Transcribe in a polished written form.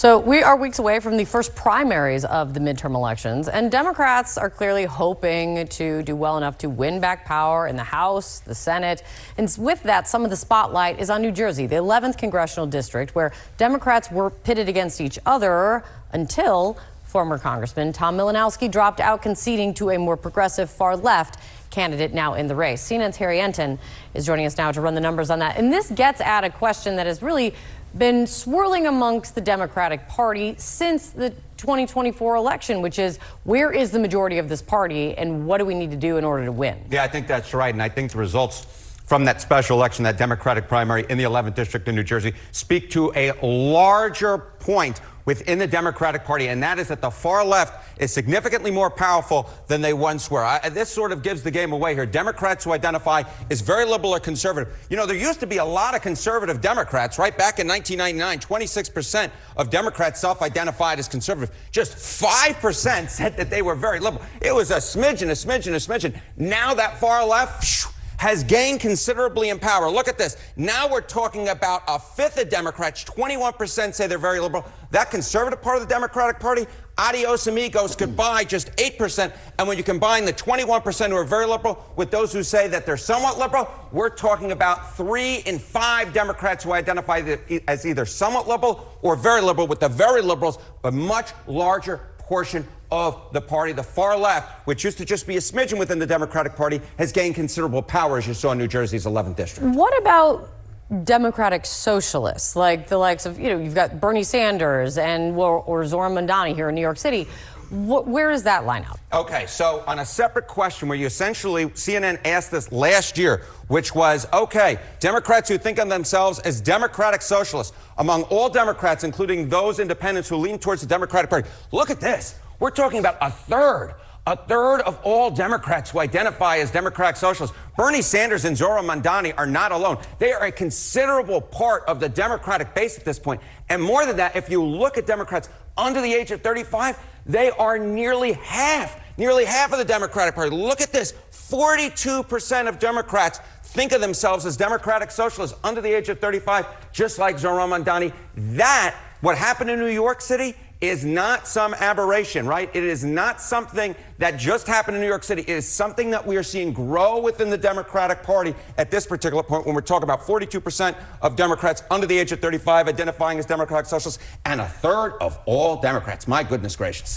So we are weeks away from the first primaries of the midterm elections, and Democrats are clearly hoping to do well enough to win back power in the House, the Senate. And with that, some of the spotlight is on New Jersey, the 11th congressional district, where Democrats were pitted against each other until former Congressman Tom Malinowski dropped out, conceding to a more progressive far-left candidate now in the race. CNN's Enten is joining us now to run the numbers on that. And this gets at a question that has really been swirling amongst the Democratic Party since the 2024 election, which is, where is the majority of this party and what do we need to do in order to win? Yeah, I think that's right. And I think the results from that special election, that Democratic primary in the 11th district in New Jersey, speak to a larger point within the Democratic Party, and that is that the far left is significantly more powerful than they once were. This sort of gives the game away here. Democrats who identify as very liberal or conservative. You know, there used to be a lot of conservative Democrats, right? Back in 1999, 26% of Democrats self-identified as conservative. Just 5% said that they were very liberal. It was a smidgen, a smidgen, a smidgen. Now that far left has gained considerably in power. Look at this. Now we're talking about a fifth of Democrats. 21% say they're very liberal. That conservative part of the Democratic Party, adios amigos, goodbye, just 8%. And when you combine the 21% who are very liberal with those who say that they're somewhat liberal, we're talking about 3 in 5 Democrats who identify as either somewhat liberal or very liberal, with the very liberals a much larger portion of the party. The far left, which used to just be a smidgen within the Democratic Party, has gained considerable power, as you saw in New Jersey's 11th district. What about Democratic socialists, like the likes of, you've got Bernie Sanders or Zoran Mandani here in New York City? Where does that line up? Okay, so on a separate question where you essentially, CNN asked this last year, which was, okay, Democrats who think of themselves as democratic socialists, among all Democrats, including those independents who lean towards the Democratic Party, look at this. We're talking about a third of all Democrats who identify as democratic socialists. Bernie Sanders and Zoran Mandani are not alone. They are a considerable part of the Democratic base at this point. And more than that, if you look at Democrats under the age of 35, they are nearly half of the Democratic Party. Look at this. 42% of Democrats think of themselves as democratic socialists under the age of 35, just like Zoran Mandani. What happened in New York City, is not some aberration, right? It is not something that just happened in New York City. It is something that we are seeing grow within the Democratic Party at this particular point, when we're talking about 42% of Democrats under the age of 35 identifying as democratic socialists, and a third of all Democrats. My goodness gracious.